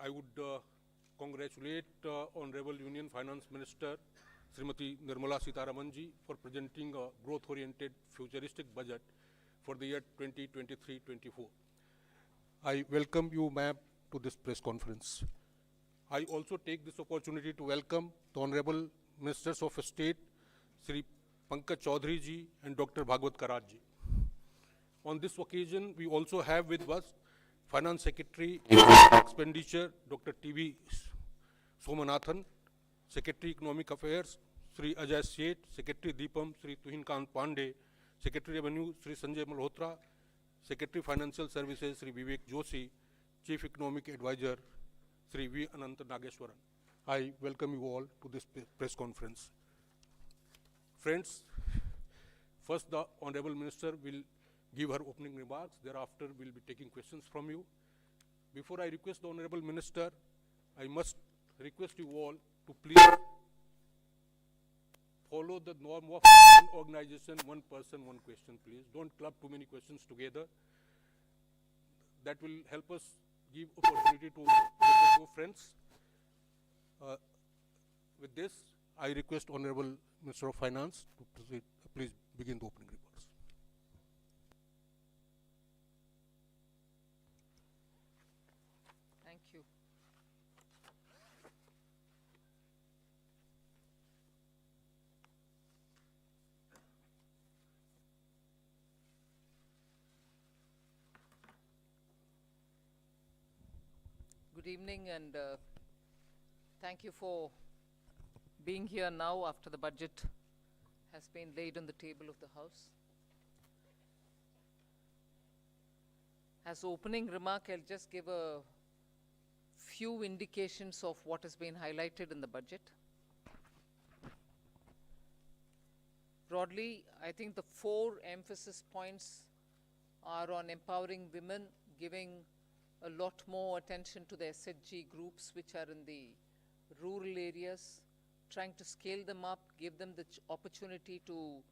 I would congratulate Honorable Union Finance Minister Srimati Nirmala Sitharaman ji for presenting a growth-oriented futuristic budget for the year 2023-24. I welcome you, ma'am, to this press conference. I also take this opportunity to welcome the Honorable Ministers of State, Sri Pankaj Chaudhary ji and Dr. Bhagwat Karaj ji. On this occasion, we also have with us Finance Secretary Expenditure, Dr. T.V. Somanathan, Secretary Economic Affairs, Sri Ajay Seth, Secretary Deepam, Sri Tuhin Kant Pandey, Secretary Revenue, Sri Sanjay Malhotra, Secretary Financial Services, Sri Vivek Joshi, Chief Economic Advisor, Sri V. Anant Nageshwaran. I welcome you all to this press conference. Friends, first the Honorable Minister will give her opening remarks. Thereafter, we'll be taking questions from you. Before I request the Honorable Minister, I must request you all to please follow the norm of one organization, one person, one question, please. Don't club too many questions together. That will help us give opportunity to your friends. With this, I request Honorable Minister of Finance to proceed. Please begin the opening remarks. Thank you. Good evening, and thank you for being here now after the budget has been laid on the table of the House. As opening remark, I'll just give a few indications of what has been highlighted in the budget. Broadly, I think the 4 emphasis points are on empowering women, giving a lot more attention to the SHG groups which are in the rural areas, trying to scale them up, give them the opportunity to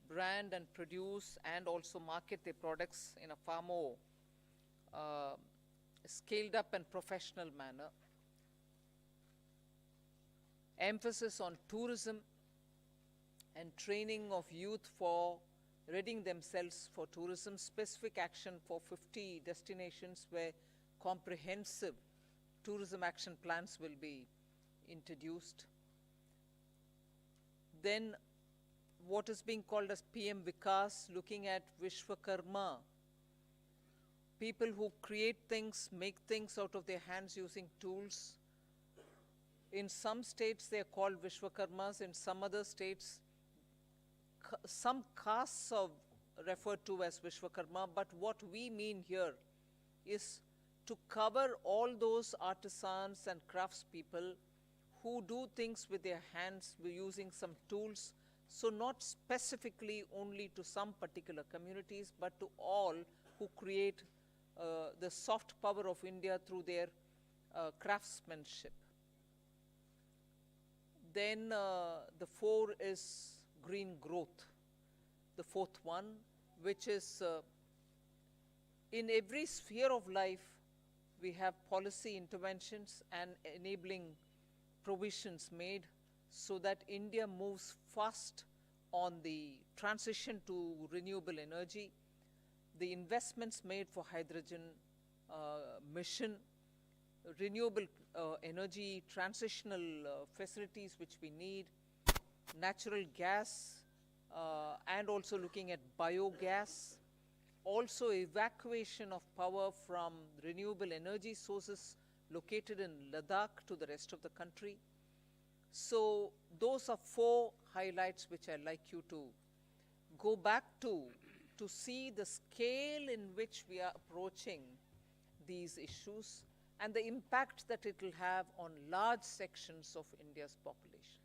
brand and produce and also market their products in a far more scaled up and professional manner. Emphasis on tourism and training of youth for readying themselves for tourism, specific action for 50 destinations where comprehensive tourism action plans will be introduced. Then what is being called as PM Vikas, looking at Vishwakarma, people who create things, make things out of their hands using tools. In some states they are called Vishwakarmas, in some other states some castes are referred to as Vishwakarma, but what we mean here is to cover all those artisans and craftspeople who do things with their hands using some tools, so not specifically only to some particular communities, but to all who create the soft power of India through their craftsmanship. Then the 4 is green growth, the 4th one, which is in every sphere of life, we have policy interventions and enabling provisions made so that India moves fast on the transition to renewable energy, the investments made for hydrogen mission, renewable energy transitional facilities which we need, natural gas, and also looking at biogas, also evacuation of power from renewable energy sources located in Ladakh to the rest of the country. So those are 4 highlights which I'd like you to go back to see the scale in which we are approaching these issues and the impact that it will have on large sections of India's population.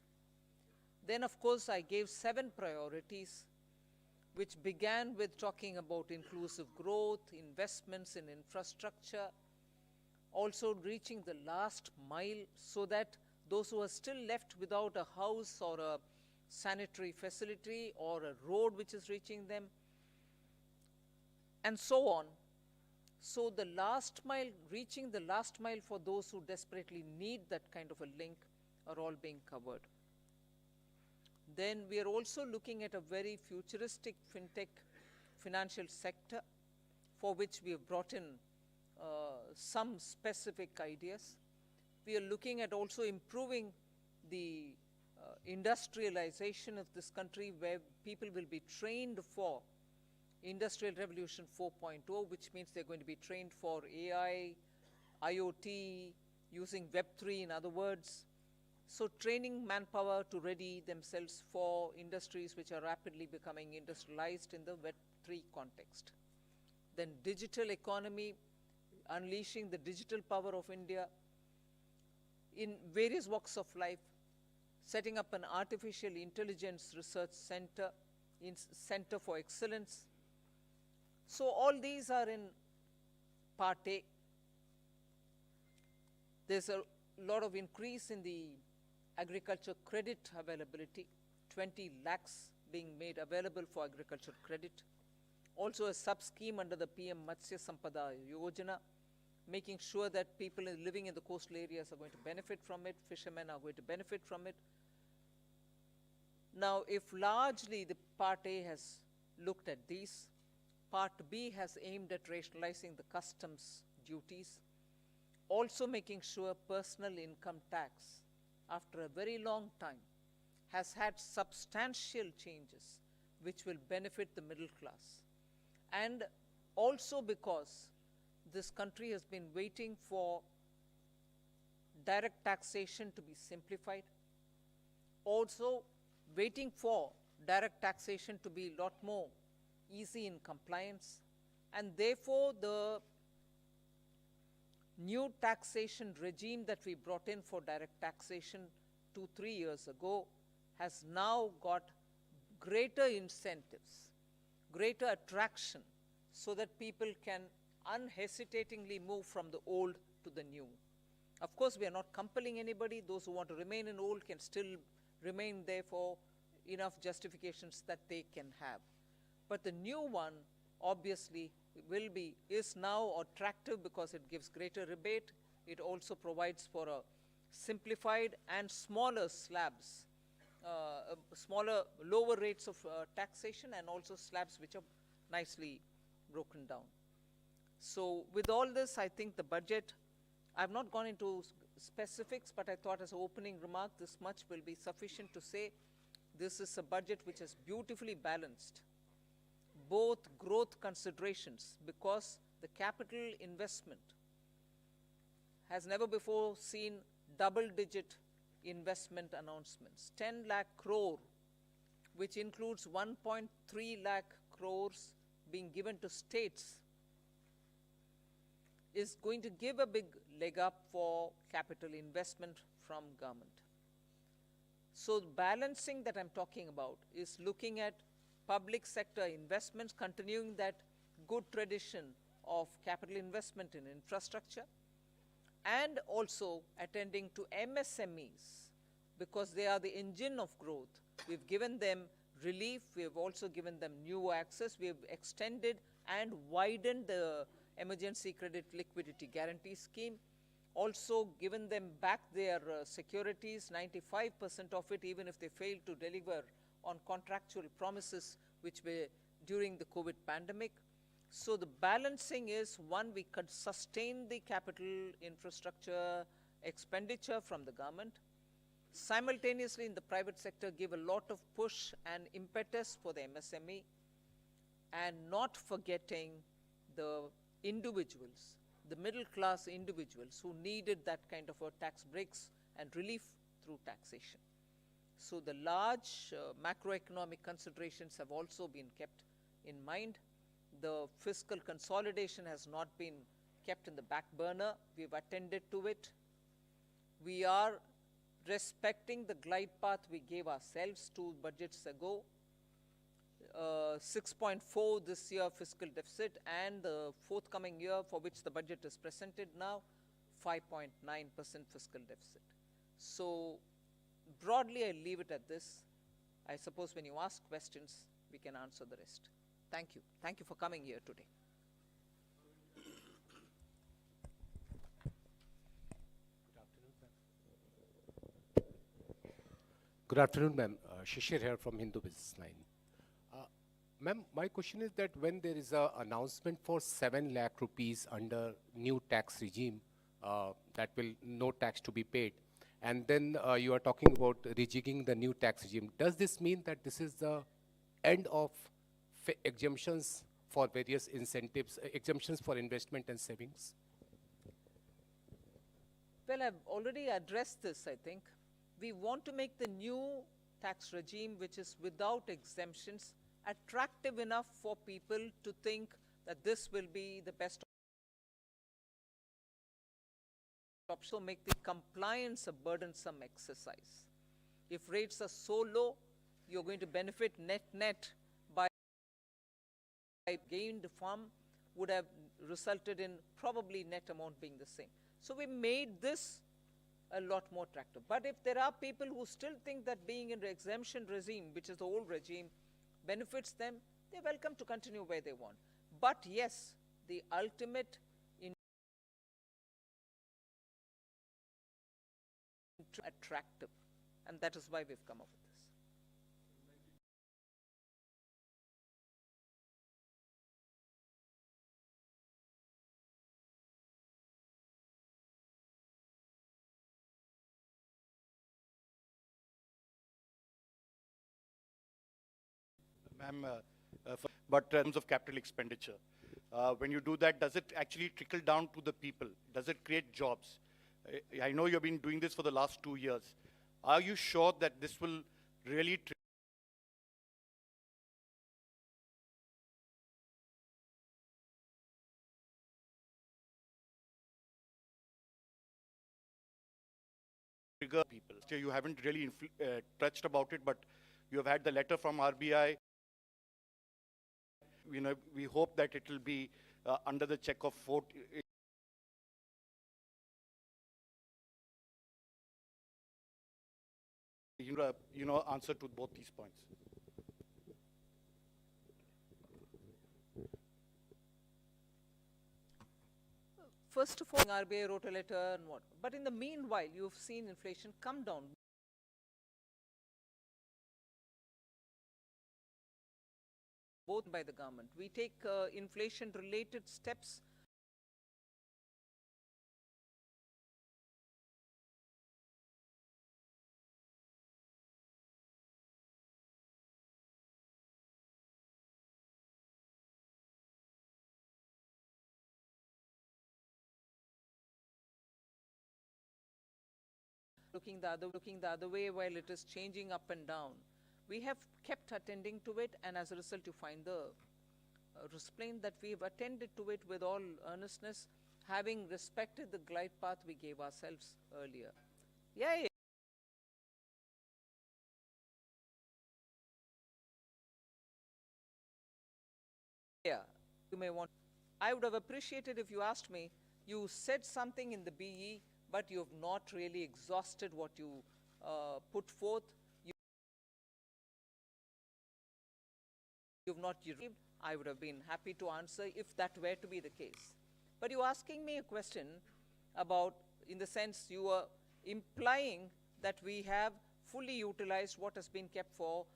Then, of course, I gave 7 priorities, which began with talking about inclusive growth, investments in infrastructure, also reaching the last mile so that those who are still left without a house or a sanitary facility or a road which is reaching them, and so on, So the last mile, reaching the last mile for those who desperately need that kind of a link are all being covered. Then we are also looking at a very futuristic fintech financial sector for which we have brought in some specific ideas. We are looking at also improving the industrialization of this country, where people will be trained for Industrial Revolution 4.0, which means they're going to be trained for AI, IoT, using Web3 in other words. So training manpower to ready themselves for industries which are rapidly becoming industrialized in the Web3 context. Then digital economy, unleashing the digital power of India in various walks of life, setting up an artificial intelligence research center, center for excellence. So all these are in part A. There's a lot of increase in the agriculture credit availability, 20 lakhs being made available for agriculture credit. Also a sub-scheme under the PM Matsya Sampada Yojana, making sure that people living in the coastal areas are going to benefit from it, fishermen are going to benefit from it. Now, if largely the Part A has looked at these, Part B has aimed at rationalizing the customs duties, also making sure personal income tax, after a very long time, has had substantial changes which will benefit the middle class. And also because this country has been waiting for direct taxation to be simplified, also waiting for direct taxation to be a lot more easy in compliance, and therefore the new taxation regime that we brought in for direct taxation 2-3 years ago has now got greater incentives, greater attraction, so that people can unhesitatingly move from the old to the new. Of course, we are not compelling anybody. Those who want to remain in old can still remain there for enough justifications that they can have. But the new one obviously is now attractive because it gives greater rebate. It also provides for a simplified and smaller slabs, lower rates of taxation, and also slabs which are nicely broken down. So with all this, I think the budget, I've not gone into specifics, but I thought as an opening remark, this much will be sufficient to say this is a budget which is beautifully balanced, both growth considerations, because the capital investment has never before seen double-digit investment announcements. 10 lakh crore, which includes 1.3 lakh crores being given to states, is going to give a big leg up for capital investment from government. So the balancing that I'm talking about is looking at public sector investments, continuing that good tradition of capital investment in infrastructure, and also attending to MSMEs, because they are the engine of growth. We've given them relief, we have also given them new access, we have extended and widened the emergency credit liquidity guarantee scheme, also given them back their securities, 95% of it, even if they fail to deliver on contractual promises which were during the COVID pandemic. So the balancing is, one, we could sustain the capital infrastructure expenditure from the government, simultaneously in the private sector give a lot of push and impetus for the MSME, and not forgetting the individuals, the middle class individuals who needed that kind of a tax breaks and relief through taxation. So the large macroeconomic considerations have also been kept in mind. The fiscal consolidation has not been kept in the back burner. We've attended to it. We are respecting the glide path we gave ourselves 2 budgets ago. 6.4 this year fiscal deficit, and the forthcoming year for which the budget is presented now, 5.9% fiscal deficit. So broadly, I leave it at this. I suppose when you ask questions, we can answer the rest. Thank you. Thank you for coming here today. Good afternoon, ma'am. Shishir here from Hindu Business Line. Ma'am, my question is that when there is a announcement for 7 lakh rupees under new tax regime, that will no tax to be paid, and then you are talking about rejigging the new tax regime, does this mean that this is the end of exemptions for various incentives, exemptions for investment and savings? Well, I've already addressed this, I think. We want to make the new tax regime, which is without exemptions, attractive enough for people to think that this will be the best option. So make the compliance a burdensome exercise. If rates are so low, you're going to benefit net by gained farm would have resulted in probably net amount being the same. So we made this a lot more attractive. But if there are people who still think that being in the exemption regime, which is the old regime, benefits them, they're welcome to continue where they want. But yes, the ultimate attractive, and that is why we've come up with this. Ma'am, but in terms of capital expenditure, when you do that, does it actually trickle down to the people? Does it create jobs? I know you've been doing this for the last 2 years. Are you sure that this will really trigger people? You haven't really touched about it, but you have had the letter from RBI. You know, we hope that it will be under the check of vote. Answer to both these points. First of all, RBI wrote a letter and what. But in the meanwhile, you've seen inflation come down. Both by the government. We take inflation-related steps. Looking the other way while it is changing up and down. We have kept attending to it, and as a result, you find the explained that we have attended to it with all earnestness, having respected the glide path we gave ourselves earlier. Yeah. You may want. I would have appreciated if you asked me, you said something in the BE, but you have not really exhausted what you put forth. You've not received. I would have been happy to answer if that were to be the case. But you're asking me a question about, in the sense you are implying that we have fully utilized what has been kept for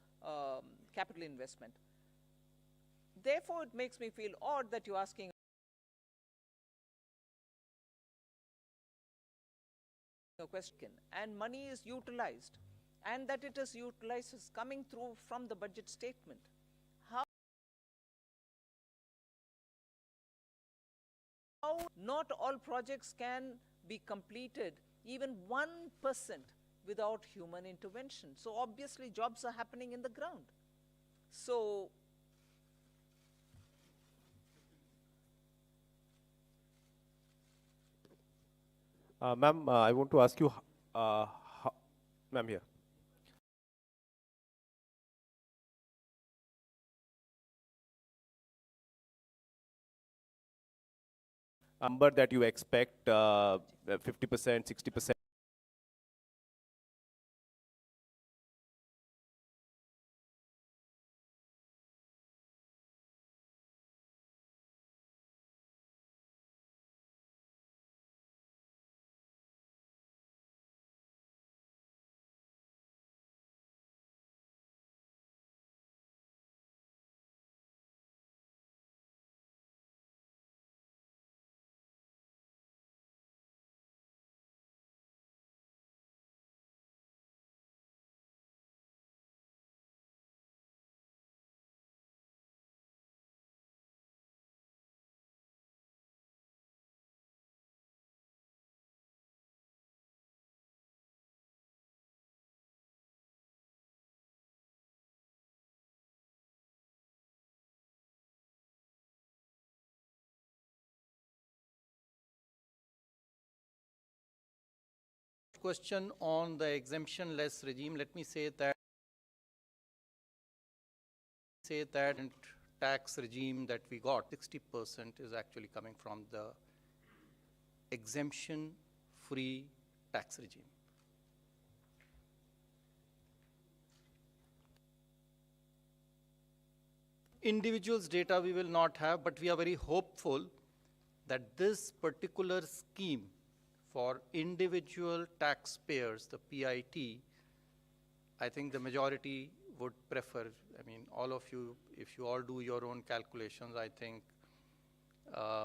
capital investment. Therefore, it makes me feel odd that you're asking a question, and money is utilized, and that it is utilized is coming through from the budget statement. How not all projects can be completed, even 1%, without human intervention. So obviously jobs are happening in the ground. So ma'am, I want to ask you, ma'am here. Number that you expect, 50%, 60%. question on the exemption-less regime, let me say that tax regime that we got, 60% is actually coming from the exemption-free tax regime. Individuals' data we will not have, but we are very hopeful that this particular scheme for individual taxpayers, the PIT, I think the majority would prefer. I mean, all of you, if you all do your own calculations, I think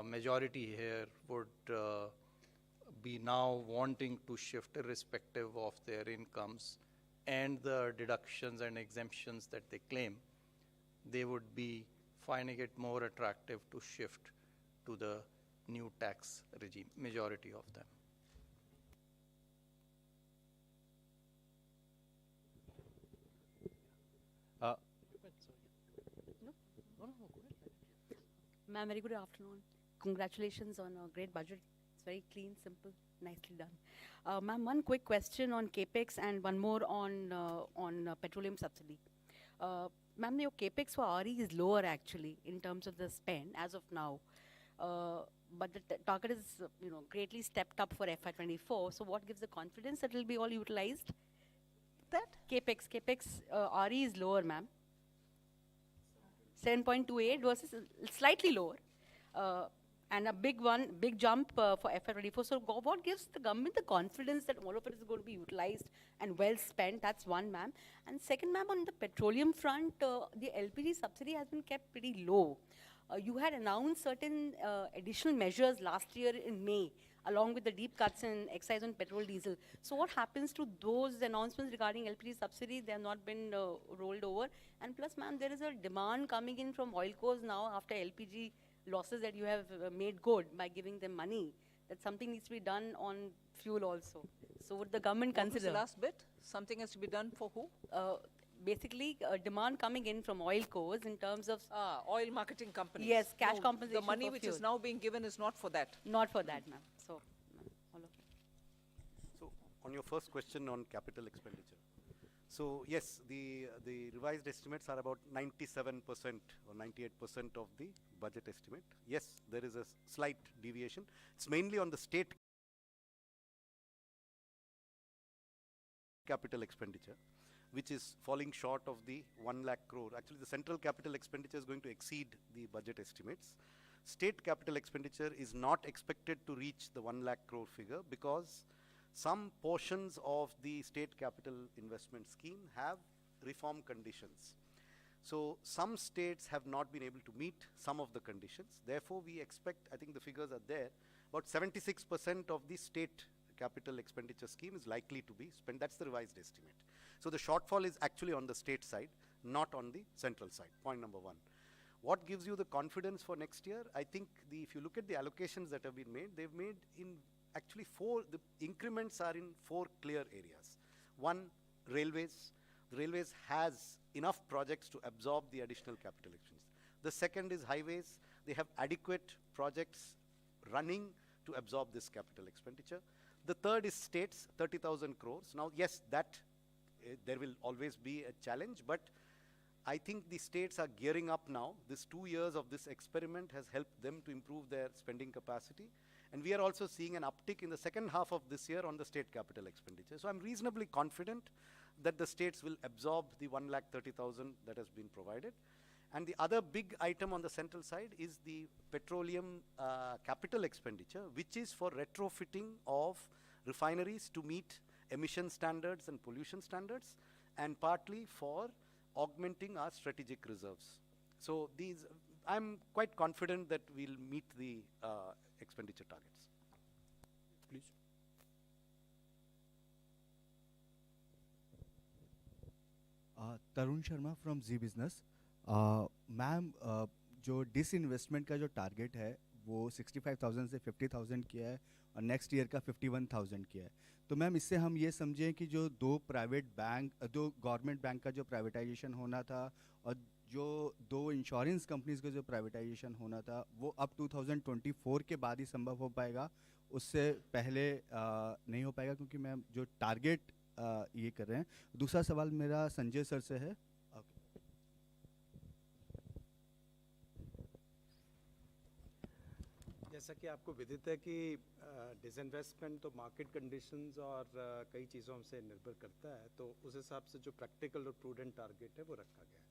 majority here would be now wanting to shift irrespective of their incomes and the deductions and exemptions that they claim. They would be finding it more attractive to shift to the new tax regime, majority of them. Ma'am, very good afternoon. Congratulations on a great budget. It's very clean, simple, nicely done. Ma'am, one quick question on CAPEX and one more on petroleum subsidy. Ma'am, your CAPEX for RE is lower actually in terms of the spend as of now. But the target is greatly stepped up for FY24. So what gives the confidence that it will be all utilized? That? CAPEX RE is lower, ma'am. 7.28 versus slightly lower. And a big jump for FY24. So what gives the government the confidence that all of it is going to be utilized and well spent? That's one, ma'am. And second, ma'am, on the petroleum front, the LPG subsidy has been kept pretty low. You had announced certain additional measures last year in May, along with the deep cuts in excise on petrol, diesel. So what happens to those announcements regarding LPG subsidy? They have not been rolled over. And plus, ma'am, there is a demand coming in from oil cores now after LPG losses that you have made good by giving them money. That something needs to be done on fuel also. So would the government What was consider? the last bit? Something has to be done for who? Basically, demand coming in from oil cores in terms of Oil marketing companies. Yes, cash compensation The money for which fuel. is now being given is not for that. not for that, ma'am. So, all of it. So, on your first question on capital expenditure. So, yes, the revised estimates are about 97% or 98% of the budget estimate. Yes, there is a slight deviation. It's mainly on the state capital expenditure, which is falling short of the 1 lakh crore. Actually, the central capital expenditure is going to exceed the budget estimates. State capital expenditure is not expected to reach the 1 lakh crore figure because some portions of the state capital investment scheme have reform conditions. So some states have not been able to meet some of the conditions. Therefore, we expect, I think the figures are there, about 76% of the state capital expenditure scheme is likely to be spent. That's the revised estimate. So the shortfall is actually on the state side, not on the central side, point number one. What gives you the confidence for next year? I think if you look at the allocations that have been made, they've made in actually the increments are in 4 clear areas. One, railways. The railways has enough projects to absorb the additional capital expenditure. The second is highways. They have adequate projects running to absorb this capital expenditure. The third is states, 30,000 crores. Now, yes, there will always be a challenge, but I think the states are gearing up now. This 2 years of this experiment has helped them to improve their spending capacity. And we are also seeing an uptick in the second half of this year on the state capital expenditure. So I'm reasonably confident that the states will absorb the 1,30,000 that has been provided. And the other big item on the central side is the petroleum capital expenditure, which is for retrofitting of refineries to meet emission standards and pollution standards, and partly for augmenting our strategic reserves. So I'm quite confident that we'll meet the expenditure targets. Please. Tarun Sharma from Zee Business. Ma'am, जो disinvestment का जो target है वो 65,000 से 50,000 किया है और next year का 51,000 किया है. तो मैम, इससे हम ये समझें कि जो दो गवर्नमेंट बैंक का जो प्राइवेटाइजेशन होना था और जो 2 इंश्योरेंस कंपनीज का जो प्राइवेटाइजेशन होना था वो अब 2024 के बाद ही संभव हो पाएगा, उससे पहले नहीं हो पाएगा, क्योंकि मैम जो टारगेट ये कर रहे हैं। दूसरा सवाल मेरा संजय सर से है। जैसा कि आपको विदित है कि डिसइन्वेस्टमेंट तो मार्केट कंडीशंस और कई चीज़ों से निर्भर करता है, तो उस हिसाब से जो प्रैक्टिकल और प्रूडेंट टारगेट है वो रखा गया है।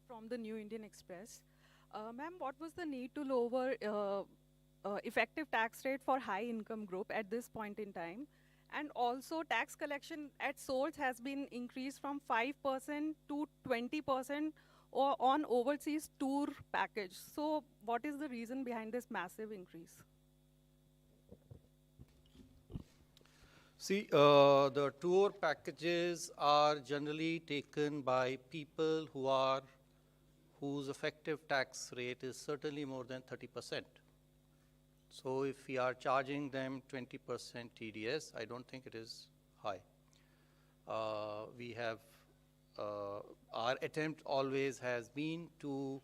From the New Indian Express. Ma'am, what was the need to lower effective tax rate for high income group at this point in time? And also tax collection at source has been increased from 5% to 20% or on overseas tour package. So what is the reason behind this massive increase? See, the tour packages are generally taken by people whose effective tax rate is certainly more than 30%. So if we are charging them 20% TDS, I don't think it is high. Our attempt always has been to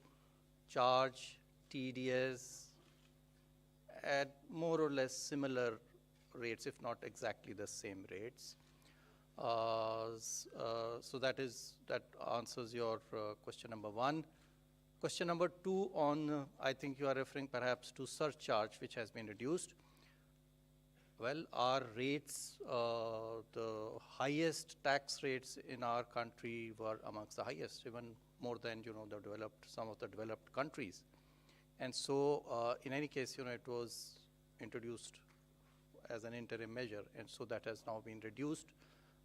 charge TDS at more or less similar rates, if not exactly the same rates. So that answers your question number one. Question number two on, I think you are referring perhaps to surcharge, which has been reduced. Well, our rates, the highest tax rates in our country were amongst the highest, even more than, some of the developed countries. And so, in any case, it was introduced as an interim measure, and so that has now been reduced,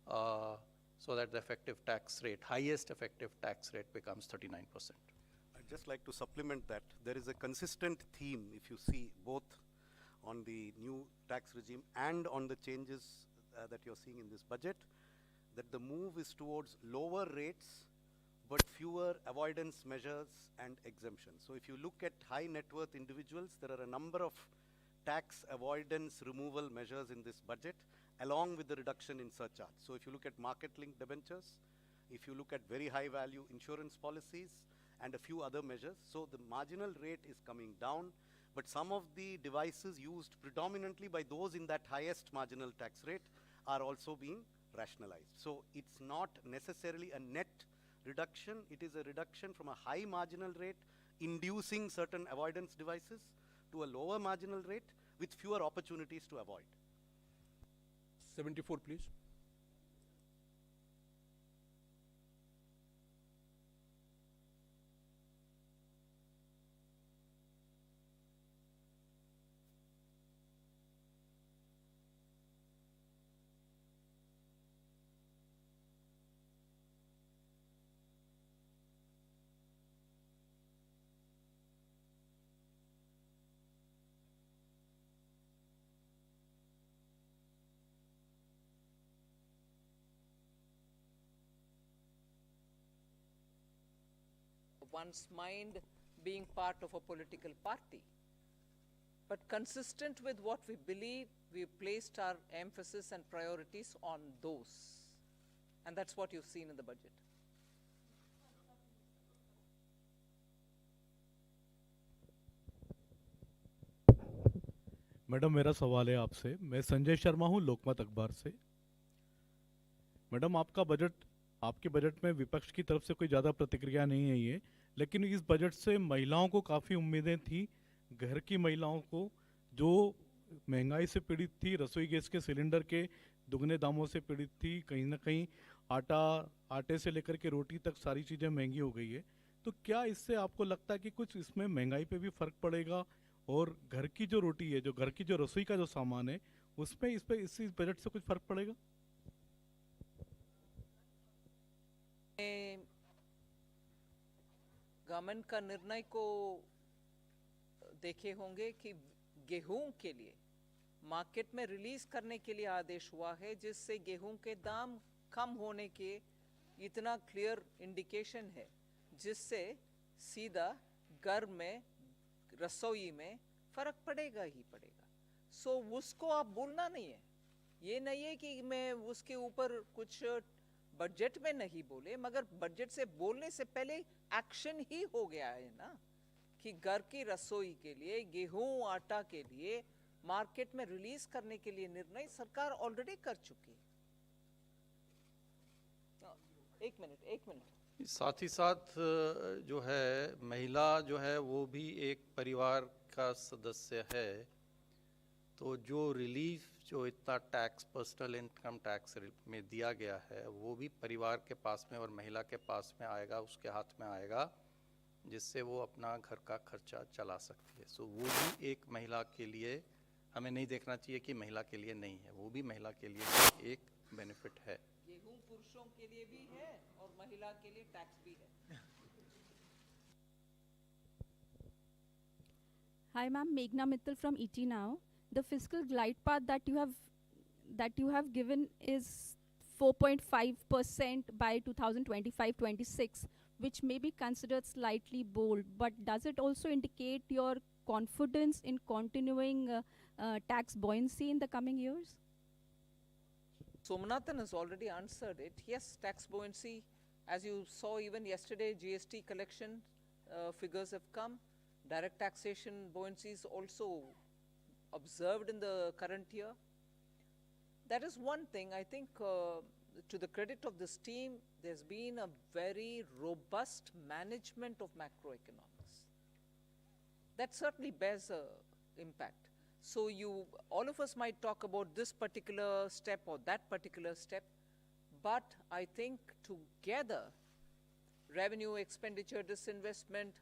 so that the effective tax rate, highest effective tax rate becomes 39%. I'd just like to supplement that. There is a consistent theme, if you see, both on the new tax regime and on the changes that you're seeing in this budget, that the move is towards lower rates, but fewer avoidance measures and exemptions. So if you look at high net worth individuals, there are a number of tax avoidance removal measures in this budget, along with the reduction in surcharge. So if you look at market-linked debentures, if you look at very high value insurance policies, and a few other measures, so the marginal rate is coming down, but some of the devices used predominantly by those in that highest marginal tax rate are also being rationalized. So it's not necessarily a net reduction, it is a reduction from a high marginal rate inducing certain avoidance devices to a lower marginal rate with fewer opportunities to avoid. 74, please. One's mind being part of a political party. But consistent with what we believe, we placed our emphasis and priorities on those. And that's what you've seen in the budget. Madam, मेरा सवाल है आपसे। मैं संजय शर्मा हूं, लोकमत अखबार से। Madam, आपके budget में विपक्ष की तरफ से कोई ज़्यादा प्रतिक्रिया नहीं आई है, लेकिन इस बजट से महिलाओं को काफ़ी उम्मीदें थी। घर की महिलाओं को जो महंगाई से पीड़ित थी, रसोई गैस के सिलेंडर के दुगने दामों से पीड़ित थी, कहीं ना कहीं आटे से लेकर के रोटी तक सारी चीज़ें महंगी हो गई है। तो क्या इससे आपको लगता है कि कुछ इसमें महंगाई पे भी फ़र्क पड़ेगा, और घर की जो रोटी है, जो घर की जो रसोई का जो सामान है, उसमें इस बजट से कुछ फ़र्क पड़ेगा? गवर्नमेंट का निर्णय को देखे होंगे कि गेहूं के लिए मार्केट में रिलीज करने के लिए आदेश हुआ है, जिससे गेहूं के दाम कम होने के इतना क्लियर इंडिकेशन है, जिससे सीधा घर में रसोई में फर्क पड़ेगा ही पड़ेगा। सो उसको आप बोलना नहीं है, ये नहीं है कि मैं उसके ऊपर कुछ बजट में नहीं बोले, मगर बजट से बोलने से पहले एक्शन ही हो गया है ना, कि घर की रसोई के लिए, गेहूं आटा के लिए मार्केट में रिलीज करने के लिए निर्णय सरकार ऑलरेडी कर चुकी है। एक मिनट। साथ ही साथ जो है महिला जो है वो भी एक परिवार का सदस्य है, तो जो रिलीफ जो इतना टैक्स, पर्सनल इनकम टैक्स में दिया गया है, वो भी परिवार के पास में और महिला के पास में आएगा, उसके हाथ में आएगा, जिससे वो अपना घर का खर्चा चला सकती है। सो वो भी एक महिला के लिए, हमें नहीं देखना चाहिए कि महिला के लिए नहीं है, वो भी महिला के लिए एक बेनिफिट है। गेहूं पुरुषों के लिए भी है और महिला के लिए टैक्स भी है। Hi, ma'am. Meghna Mittal from ET Now. The fiscal glide path that you have given is 4.5% by 2025-26, which may be considered slightly bold. But does it also indicate your confidence in continuing tax buoyancy in the coming years? Somnathan has already answered it. Yes, tax buoyancy, as you saw even yesterday, GST collection figures have come. Direct taxation buoyancy is also observed in the current year. That is one thing. I think to the credit of this team, there's been a very robust management of macroeconomics. That certainly bears a impact. So all of us might talk about this particular step or that particular step, but I think together, revenue, expenditure, disinvestment,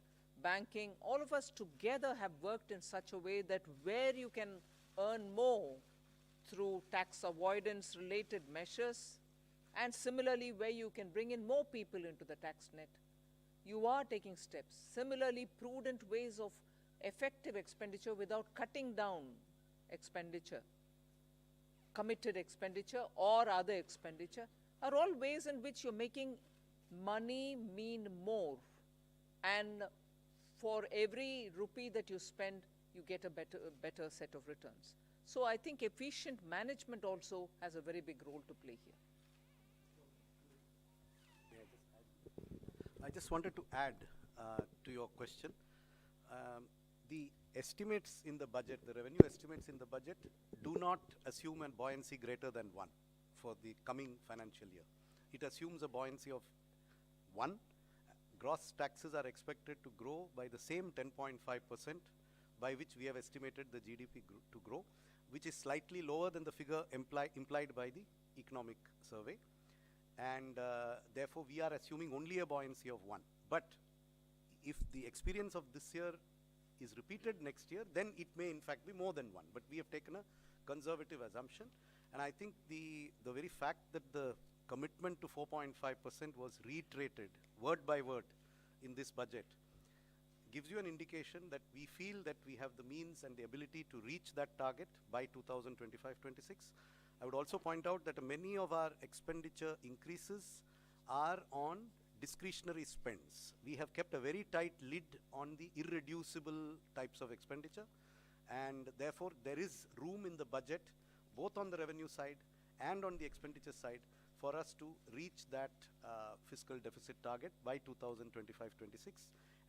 banking, all of us together have worked in such a way that where you can earn more through tax avoidance related measures, and similarly where you can bring in more people into the tax net, you are taking steps. Similarly, prudent ways of effective expenditure without cutting down expenditure, committed expenditure or other expenditure, are all ways in which you're making money mean more. And for every rupee that you spend, you get a better set of returns. So I think efficient management also has a very big role to play here. I just wanted to add to your question. The estimates in the budget, the revenue estimates in the budget, do not assume a buoyancy greater than 1 for the coming financial year. It assumes a buoyancy of 1. Gross taxes are expected to grow by the same 10.5% by which we have estimated the GDP to grow, which is slightly lower than the figure implied by the economic survey. And therefore, we are assuming only a buoyancy of 1. But if the experience of this year is repeated next year, then it may in fact be more than 1. But we have taken a conservative assumption. And I think the very fact that the commitment to 4.5% was reiterated word by word in this budget gives you an indication that we feel that we have the means and the ability to reach that target by 2025-26. I would also point out that many of our expenditure increases are on discretionary spends. We have kept a very tight lid on the irreducible types of expenditure, and therefore there is room in the budget, both on the revenue side and on the expenditure side, for us to reach that fiscal deficit target by 2025-26.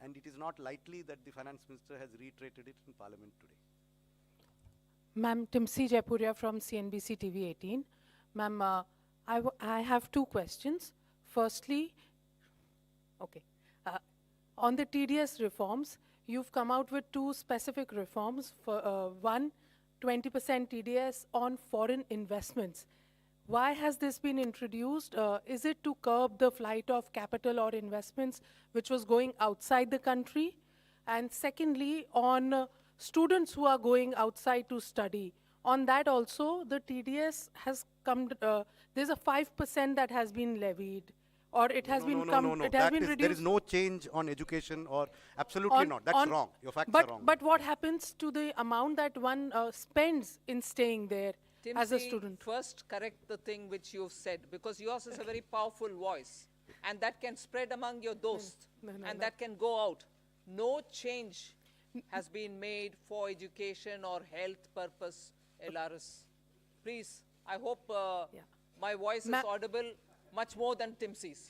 And it is not likely that the finance minister has reiterated it in parliament today. Ma'am, Timsi Jaipuria from CNBC TV 18. Ma'am, I have two questions. Firstly, on the TDS reforms, you've come out with two specific reforms. For one, 20% TDS on foreign investments. Why has this been introduced? Is it to curb the flight of capital or investments which was going outside the country? And secondly, on students who are going outside to study, on that also the TDS has come, there's a 5% that has been levied, or it has been reduced. There is no change on education, or absolutely not. That's wrong. Your facts are wrong. But what happens to the amount that one spends in staying there as a student? First correct the thing which you've said, because yours is a very powerful voice, and that can spread among your dosts, that can go out. No change has been made for education or health purpose, LRS. Please, I hope my voice is audible. much more than Timsi's.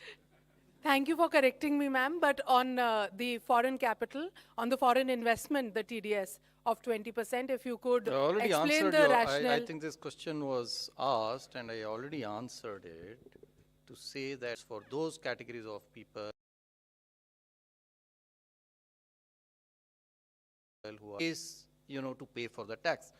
Thank you for correcting me, ma'am, but on the foreign capital, on the foreign investment, the TDS of 20%, if you could I already explain answered the your, rationale. I think this question was asked and I already answered it to say that for those categories of people who are to pay for the tax.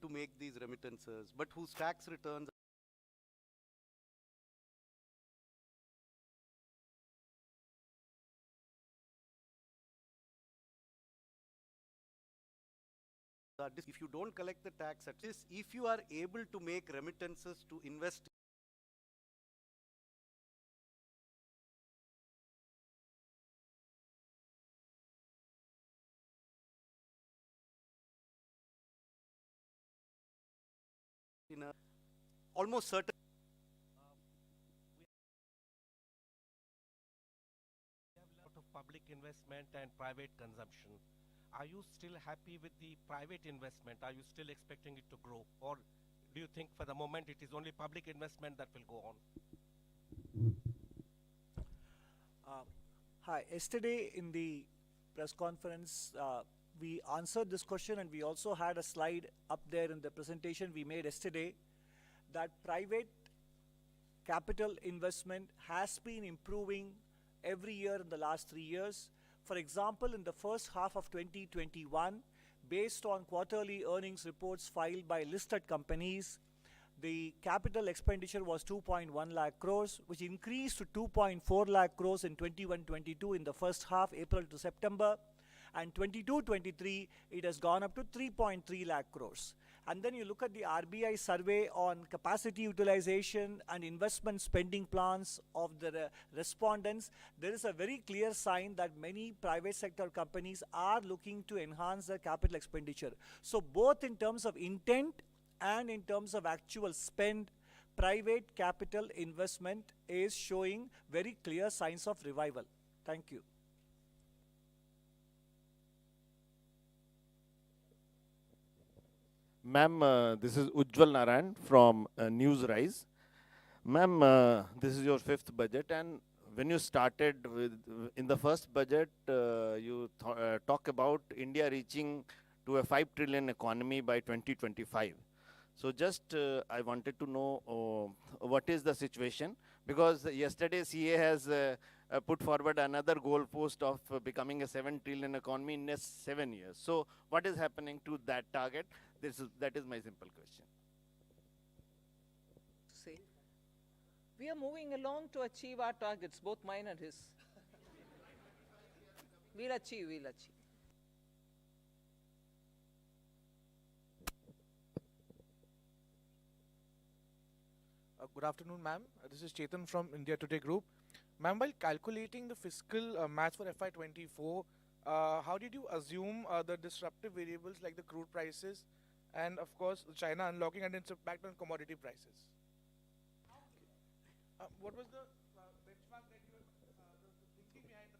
To make these remittances, but whose tax returns if you don't collect the tax, at least if you are able to make remittances to invest in a almost certain we have a lot of public investment and private consumption. Are you still happy with the private investment? Are you still expecting it to grow? Or do you think for the moment it is only public investment that will go on? Hi, yesterday in the press conference, we answered this question, and we also had a slide up there in the presentation we made yesterday that private capital investment has been improving every year in the last 3 years. For example, in the first half of 2021, based on quarterly earnings reports filed by listed companies, the capital expenditure was 2.1 lakh crores, which increased to 2.4 lakh crores in 21-22 in the first half, April to September. And 22-23, it has gone up to 3.3 lakh crores. And then you look at the RBI survey on capacity utilization and investment spending plans of the respondents. There is a very clear sign that many private sector companies are looking to enhance their capital expenditure. So both in terms of intent and in terms of actual spend, private capital investment is showing very clear signs of revival. Thank you. Ma'am, this is Ujjwal Narayan from Newsrise. Ma'am, this is your 5th budget, and when you started with, in the first budget, you talk about India reaching to a 5 trillion economy by 2025. So just I wanted to know what is the situation, because yesterday CA has put forward another goal post of becoming a 7 trillion economy in next 7 years. So what is happening to that target? That is my simple question. Say, we are moving along to achieve our targets, both mine and his. We'll achieve, we'll achieve. Good afternoon, ma'am. This is Chetan from India Today Group. Ma'am, while calculating the fiscal match for FY24, how did you assume the disruptive variables like the crude prices and, of course, China unlocking and its impact on commodity prices? What was the benchmark that you were thinking behind the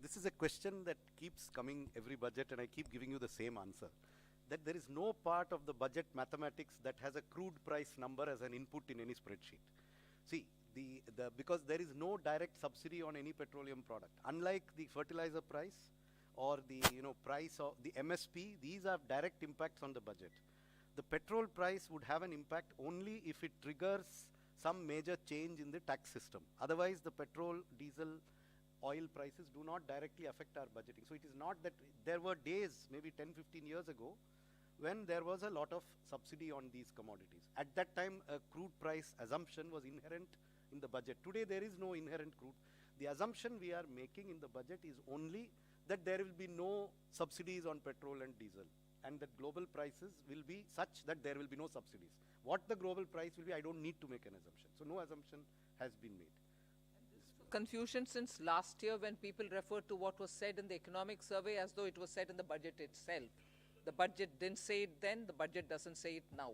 this is a question that keeps coming every budget, and I keep giving you the same answer. That there is no part of the budget mathematics that has a crude price number as an input in any spreadsheet. See, because there is no direct subsidy on any petroleum product. Unlike the fertilizer price or the price of the MSP, these have direct impacts on the budget. The petrol price would have an impact only if it triggers some major change in the tax system. Otherwise, the petrol, diesel, oil prices do not directly affect our budgeting. So it is not that there were days, maybe 10-15 years ago, when there was a lot of subsidy on these commodities. At that time, a crude price assumption was inherent in the budget. Today, there is no inherent crude. The assumption we are making in the budget is only that there will be no subsidies on petrol and diesel, and that global prices will be such that there will be no subsidies. What the global price will be, I don't need to make an assumption. So no assumption has been made. Confusion since last year when people referred to what was said in the economic survey as though it was said in the budget itself. The budget didn't say it then, the budget doesn't say it now.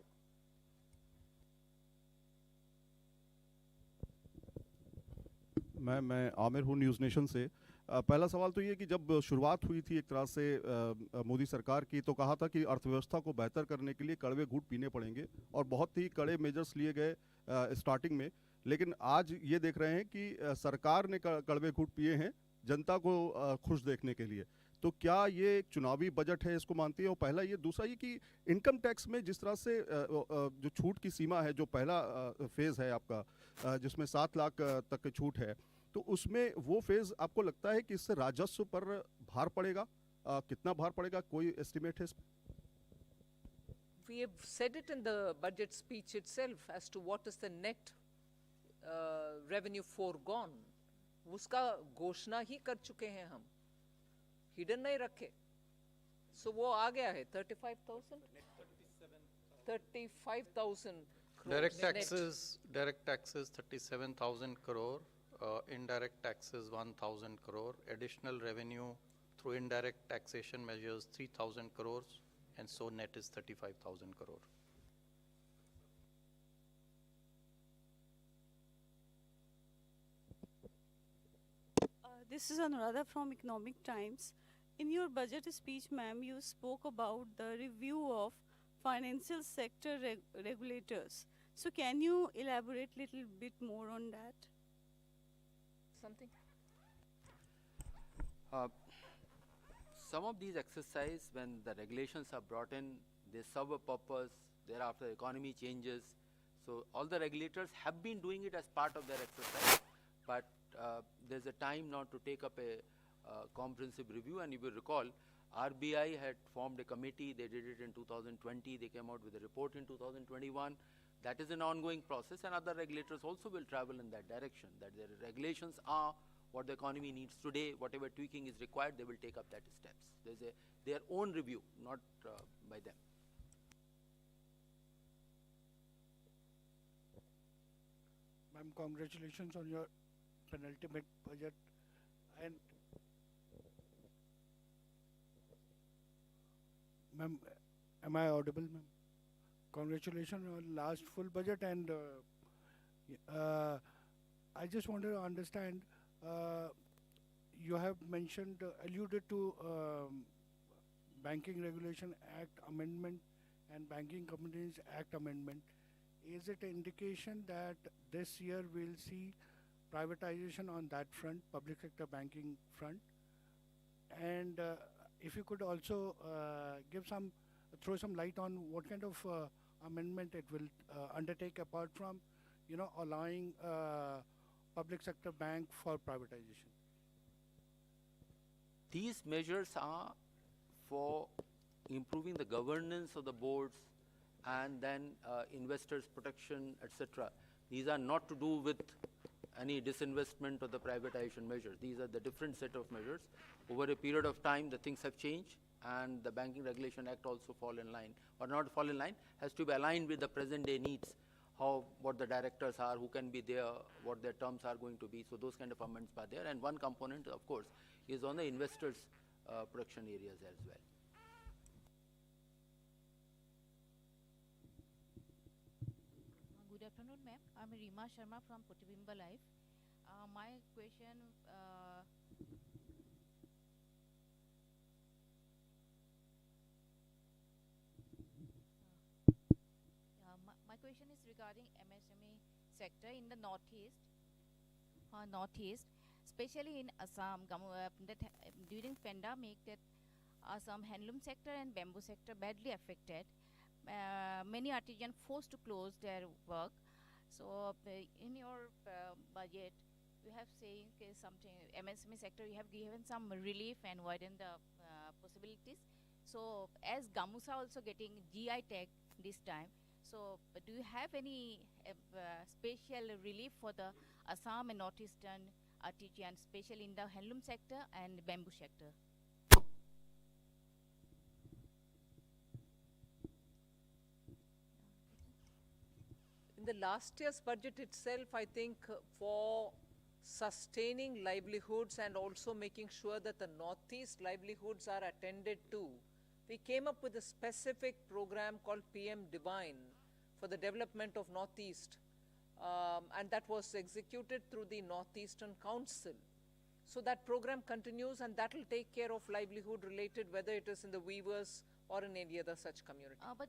मैं आमिर हूँ news nation से। पहला सवाल तो ये कि जब शुरुआत हुई थी एक तरह से मोदी सरकार की, तो कहा था कि अर्थव्यवस्था को बेहतर करने के लिए कड़वे घूंट पीने पड़ेंगे और बहुत ही कड़े मेजर्स लिए गए स्टार्टिंग में। लेकिन आज ये देख रहे हैं कि सरकार ने कड़वे घूंट पिए हैं जनता को खुश देखने के लिए। तो क्या ये एक चुनावी बजट है, इसको मानती है? और पहला ये, दूसरा ये कि इनकम टैक्स में जिस तरह से जो छूट की सीमा है, जो पहला फेज़ है आपका जिसमें 7 लाख तक की छूट है, तो उसमें वो फेज़ आपको लगता है कि इससे राजस्व पर भार पड़ेगा? कितना भार पड़ेगा, कोई एस्टिमेट है इसमें? We have said it in the budget speech itself as to what is the net revenue foregone. उसका घोषणा ही कर चुके हैं हम, हिडन नहीं रखे। So वो आ गया है 35,000? 35,000 crores net. Direct taxes 37,000 crore, indirect taxes 1,000 crore, additional revenue through indirect taxation measures 3,000 crores, and so net is 35,000 crore. This is Anuradha from Economic Times. In your budget speech, ma'am, you spoke about the review of financial sector regulators. So can you elaborate a little bit more on that? Something? Some of these exercises, when the regulations are brought in, they serve a purpose. Thereafter, the economy changes. So all the regulators have been doing it as part of their exercise, but there's a time now to take up a comprehensive review. And if you recall, RBI had formed a committee. They did it in 2020. They came out with a report in 2021. That is an ongoing process, and other regulators also will travel in that direction, that their regulations are what the economy needs today. Whatever tweaking is required, they will take up that steps. There's their own review, not by them. Ma'am, congratulations on your penultimate budget. And ma'am, am I audible, ma'am? Congratulations on last full budget, and I just wanted to understand, you have mentioned, alluded to Banking Regulation Act Amendment and Banking Companies Act Amendment. Is it an indication that this year we'll see privatization on that front, public sector banking front? And if you could also throw some light on what kind of amendment it will undertake, apart from, allowing public sector bank for privatization. These measures are for improving the governance of the boards and then investors' protection, etc. These are not to do with any disinvestment or the privatization measures. These are the different set of measures. Over a period of time, the things have changed, and the Banking Regulation Act also fall in line, or not fall in line, has to be aligned with the present day needs, what the directors are, who can be there, what their terms are going to be. So those kind of amendments are there. And one component, of course, is on the investors' protection areas as well. Good afternoon, ma'am. I'm Rima Sharma from Protibimba Live. My question, my question is regarding MSME sector in the northeast, especially in Assam. During pandemic, that Assam handloom sector and bamboo sector badly affected. Many artisans forced to close their work. So in your budget, you have saying something, MSME sector, you have given some relief and widen the possibilities. So as Gamusa also getting GI tag this time, so do you have any special relief for the Assam and northeastern artisans, especially in the handloom sector and bamboo sector? In the last year's budget itself, I think for sustaining livelihoods and also making sure that the northeast livelihoods are attended to, we came up with a specific program called PM Divine for the development of northeast. and that was executed through the Northeastern Council. So that program continues, and that will take care of livelihood related, whether it is in the weavers or in any other such community. But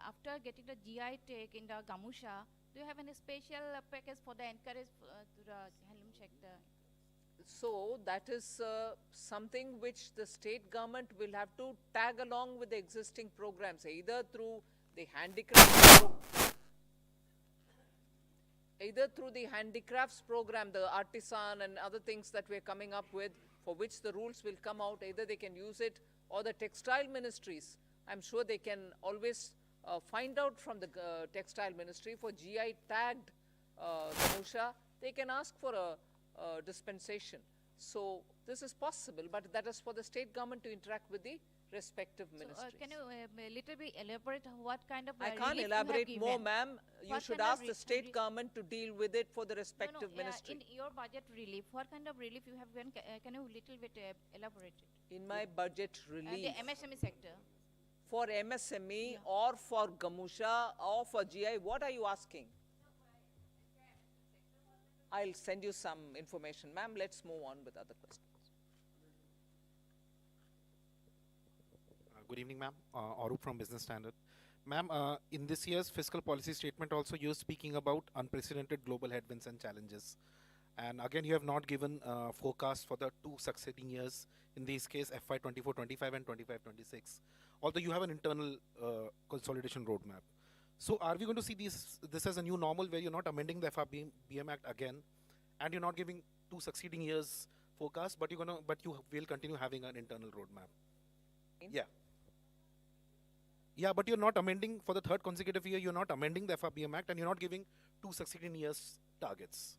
after getting the GI tag in the Gamusha, do you have any special package for the encourage to the handloom sector? So that is something which the state government will have to tag along with the existing programs, either through the handicrafts program, the artisan and other things that we're coming up with, for which the rules will come out. Either they can use it, or the textile ministries. I'm sure they can always find out from the textile ministry for GI tagged Gamusha. They can ask for a dispensation. So this is possible, but that is for the state government to interact with the respective ministries. Can you a little bit elaborate what kind of I can't relief you have elaborate more, given? ma'am. You What should kind of ask the state government to deal with it for the respective ministry. In your budget relief, what kind of relief you have given? Can you little bit elaborate it? In my budget relief. The MSME sector. For MSME or for Gamusha or for GI, what are you asking? I'll send you some information. Ma'am, let's move on with other questions. Good evening, ma'am. Arup from Business Standard. Ma'am, in this year's fiscal policy statement also you're speaking about unprecedented global headwinds and challenges. And again, you have not given forecast for the 2 succeeding years, in this case FY 24-25 and 25-26. Although you have an internal consolidation roadmap. So are we going to see this as a new normal where you're not amending the FRBM Act again, and you're not giving 2 succeeding years forecast, but you will continue having an internal roadmap? Yeah. Yeah, but you're not amending for the 3rd consecutive year, you're not amending the FRBM Act, and you're not giving 2 succeeding years targets.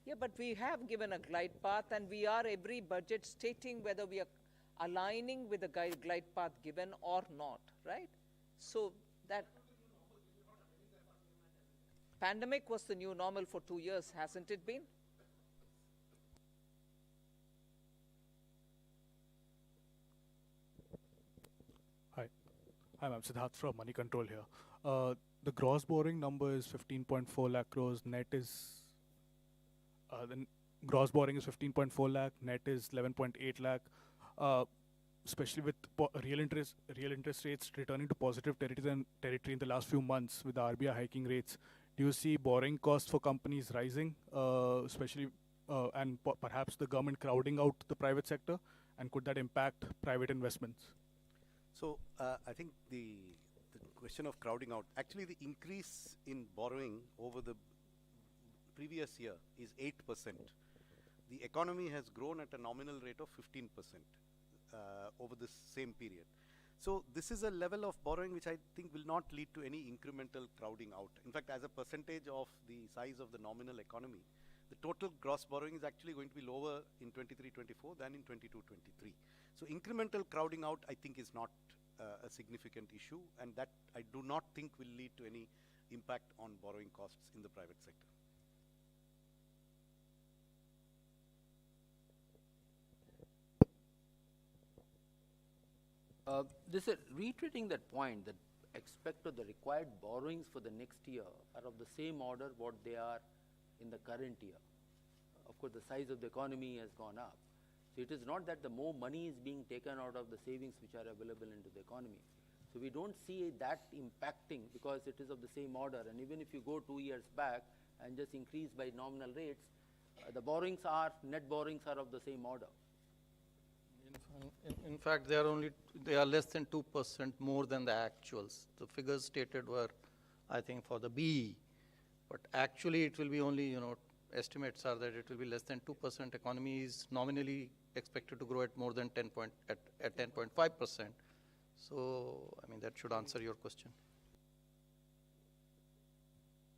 Yeah, but we have given a glide path, and we are every budget stating whether we are aligning with the glide path given or not, right? So that pandemic was the new normal for 2 years, hasn't it been? Hi, ma'am. Siddharth from Money Control here. The gross borrowing number is 15.4 lakh crores. Net is gross borrowing is 15.4 lakh. Net is 11.8 lakh. Especially with real interest rates returning to positive territory in the last few months, with the RBI hiking rates, do you see borrowing costs for companies rising, especially and perhaps the government crowding out the private sector, and could that impact private investments? So I think the question of crowding out, actually the increase in borrowing over the previous year is 8%. The economy has grown at a nominal rate of 15% over this same period. So this is a level of borrowing which I think will not lead to any incremental crowding out. In fact, as a percentage of the size of the nominal economy, the total gross borrowing is actually going to be lower in 23-24 than in 22-23. So incremental crowding out, I think, is not a significant issue, and that I do not think will lead to any impact on borrowing costs in the private sector. This is reiterating that point, that expect the required borrowings for the next year are of the same order what they are in the current year. Of course, the size of the economy has gone up. So it is not that the more money is being taken out of the savings which are available into the economy. So we don't see that impacting because it is of the same order. And even if you go 2 years back and just increase by nominal rates, the borrowings are, net borrowings are of the same order. In fact, they are less than 2% more than the actuals. The figures stated were, I think, for the BE, but actually it will be only, estimates are that it will be less than 2%. Economy is nominally expected to grow at more than 10.5%. So, I mean, that should answer your question.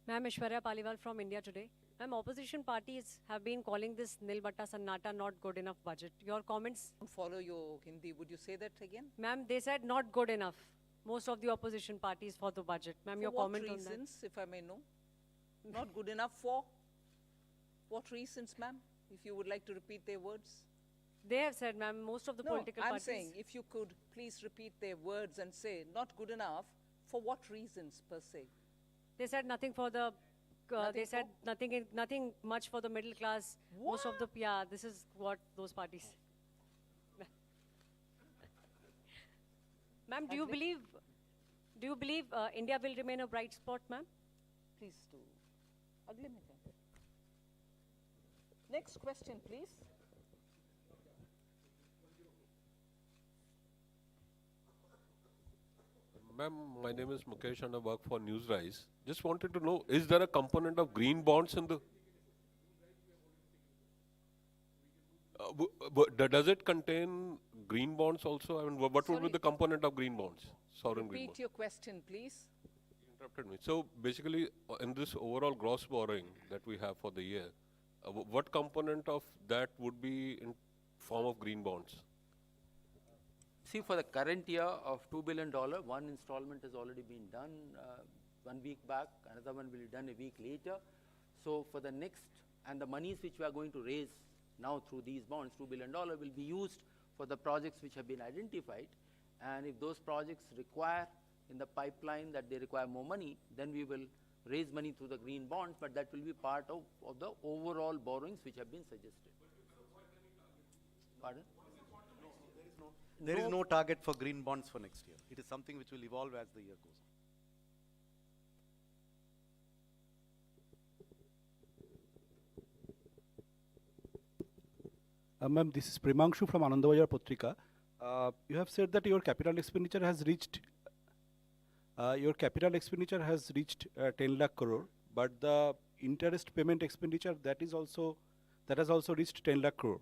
Ma'am, Ishwarya Paliwal from India Today. Ma'am, opposition parties have been calling this Nil Batta Sannata not good enough budget. Your comments? I don't follow your Hindi. Would you say that again? Ma'am, they said not good enough. Most of the opposition parties for the budget. Ma'am, your comment on that? For what reasons, if I may know? Not good enough for? What reasons, ma'am? If you would like to repeat their words. They have said, ma'am, most of the political I'm parties. saying, if you could please repeat their words and say, not good enough, for what reasons per se? They said nothing for the they said nothing much for the middle class. Most of the, yeah, this is what those parties. Ma'am, do you believe India will remain a bright spot, ma'am? Please do. Agle mein kya? Next question, please. Ma'am, my name is Mukesh and I work for Newsrise. Just wanted to know, is there a component of green bonds in the... does it contain green bonds also? I mean, what would be the component of green bonds? Sovereign green bonds. Repeat your question, please. Interrupted me. So basically, in this overall gross borrowing that we have for the year, what component of that would be in form of green bonds? See, for the current year of $2 billion, one installment has already been done 1 week back, another one will be done a week later. So for the next, and the monies which we are going to raise now through these bonds, $2 billion, will be used for the projects which have been identified. And if those projects require in the pipeline that they require more money, then we will raise money through the green bonds, but that will be part of the overall borrowings which have been suggested. Pardon? There is no target for green bonds for next year. It is something which will evolve as the year goes on. Ma'am, this is Primangshu from Anandabajar Patrika. You have said that your capital expenditure has reached 10 lakh crore, but the interest payment expenditure has also reached 10 lakh crore.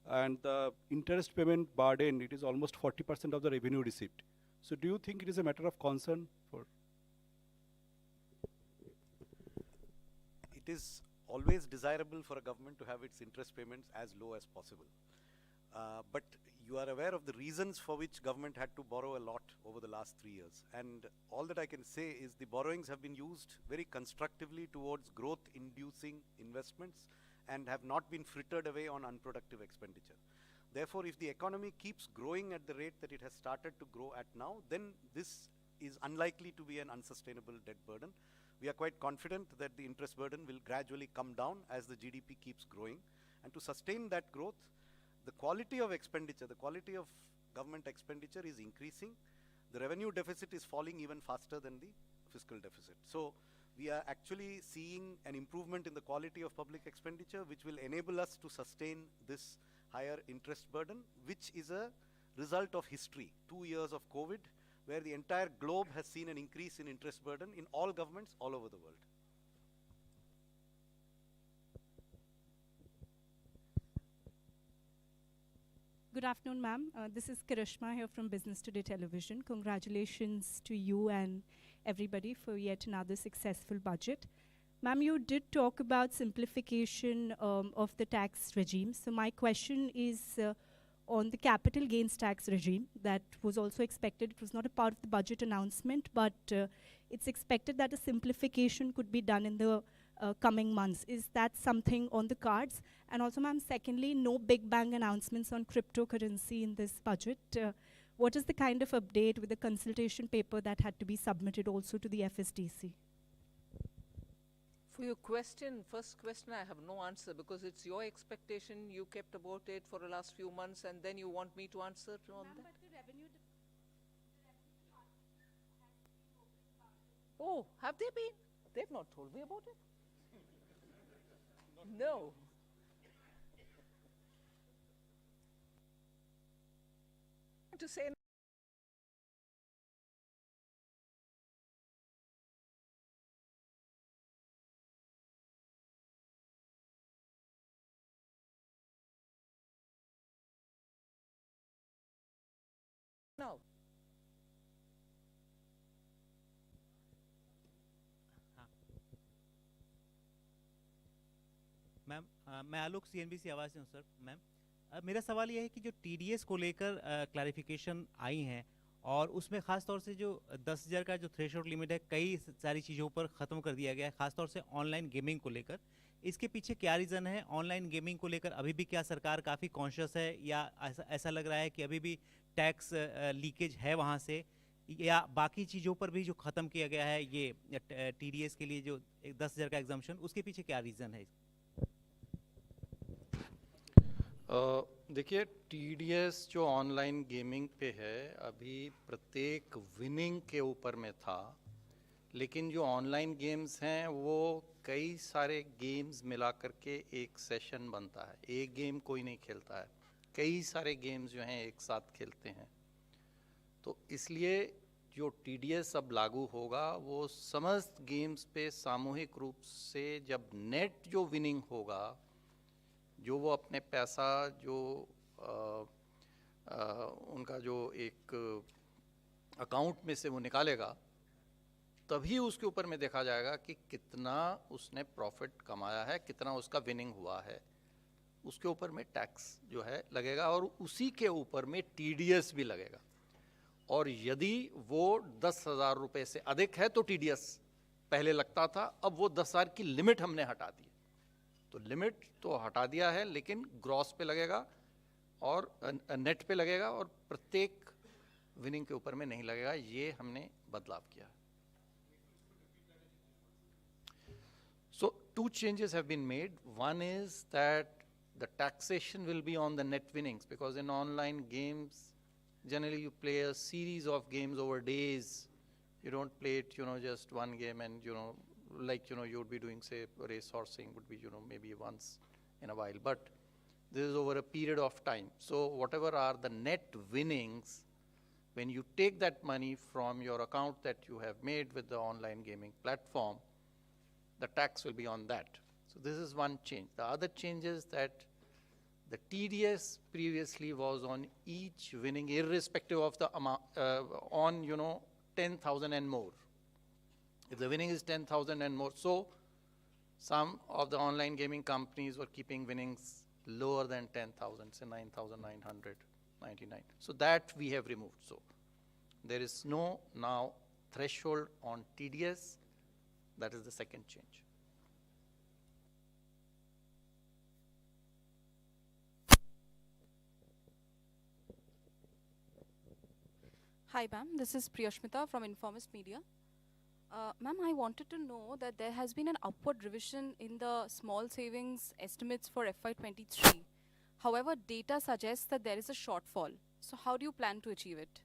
And the interest payment burden, it is almost 40% of the revenue received. So do you think it is a matter of concern for? It is always desirable for a government to have its interest payments as low as possible. But you are aware of the reasons for which government had to borrow a lot over the last 3 years. And all that I can say is the borrowings have been used very constructively towards growth-inducing investments and have not been frittered away on unproductive expenditure. Therefore, if the economy keeps growing at the rate that it has started to grow at now, then this is unlikely to be an unsustainable debt burden. We are quite confident that the interest burden will gradually come down as the GDP keeps growing. And to sustain that growth, the quality of expenditure, the quality of government expenditure is increasing. The revenue deficit is falling even faster than the fiscal deficit. So we are actually seeing an improvement in the quality of public expenditure, which will enable us to sustain this higher interest burden, which is a result of history. 2 years of COVID, where the entire globe has seen an increase in interest burden in all governments all over the world. Good afternoon, ma'am. This is Karishma here from Business Today Television. Congratulations to you and everybody for yet another successful budget. Ma'am, you did talk about simplification of the tax regime. So my question is on the capital gains tax regime that was also expected. It was not a part of the budget announcement, but it's expected that a simplification could be done in the coming months. Is that something on the cards? And also, ma'am, secondly, no big bang announcements on cryptocurrency in this budget. What is the kind of update with the consultation paper that had to be submitted also to the FSDC? For your question, first question, I have no answer because it's your expectation. You kept about it for the last few months and then you want me to answer on that? Oh, have they been? They've not told me about it. No. To say no. Ma'am मैं आलोक CNBC आवाज़ से हूँ sir. Ma'am मेरा सवाल ये है कि जो TDS को लेकर क्लैरिफिकेशन आई हैं और उसमें ख़ास तौर से जो 10,000 का जो थ्रेशोल्ड लिमिट है कई सारी चीज़ों पर ख़त्म कर दिया गया है, ख़ास तौर से ऑनलाइन गेमिंग को लेकर। इसके पीछे क्या रीज़न है? ऑनलाइन गेमिंग को लेकर अभी भी क्या सरकार काफ़ी कॉन्शियस है या ऐसा लग रहा है कि अभी भी टैक्स लीकेज है वहाँ से, या बाकी चीज़ों पर भी जो ख़त्म किया गया है ये TDS के लिए जो 10,000 का एग्जाम्पशन, उसके पीछे क्या रीज़न है? देखिए, TDS जो ऑनलाइन गेमिंग पे है, अभी प्रत्येक विनिंग के ऊपर में था, लेकिन जो ऑनलाइन गेम्स हैं वो कई सारे गेम्स मिला करके एक सेशन बनता है। एक गेम कोई नहीं खेलता है, कई सारे गेम्स जो हैं एक साथ खेलते हैं। तो इसलिए जो TDS अब लागू होगा वो समस्त गेम्स पे सामूहिक रूप से जब नेट जो विनिंग होगा, जो वो अपने पैसा जो उनका जो एक अकाउंट में से वो निकालेगा, तभी उसके ऊपर में देखा जाएगा कि कितना उसने प्रॉफिट कमाया है, कितना उसका विनिंग हुआ है। उसके ऊपर में टैक्स जो है लगेगा और उसी के ऊपर में TDS भी लगेगा। और यदि वो 10,000 रुपये से अधिक है तो TDS पहले लगता था, अब वो 10,000 की लिमिट हमने हटा दी। तो लिमिट तो हटा दिया है, लेकिन ग्रॉस पे लगेगा और नेट पे लगेगा और प्रत्येक विनिंग के ऊपर में नहीं लगेगा। ये हमने बदलाव किया। So 2 changes have been made. One is that the taxation will be on the net winnings, because in online games generally you play a series of games over days. You don't play it, just one game and, like, you would be doing, say, race horsing would be, maybe once in a while. But this is over a period of time. So whatever are the net winnings, when you take that money from your account that you have made with the online gaming platform, the tax will be on that. So this is one change. The other change is that the TDS previously was on each winning, irrespective of the amount, on 10,000 and more. If the winning is 10,000 and more, so some of the online gaming companies were keeping winnings lower than 10,000, say 9,999. So that we have removed. So there is no now threshold on TDS. That is the second change. Hi, ma'am. This is Priyashmita from Informist Media. Ma'am, I wanted to know that there has been an upward revision in the small savings estimates for FY23. However, data suggests that there is a shortfall. So how do you plan to achieve it?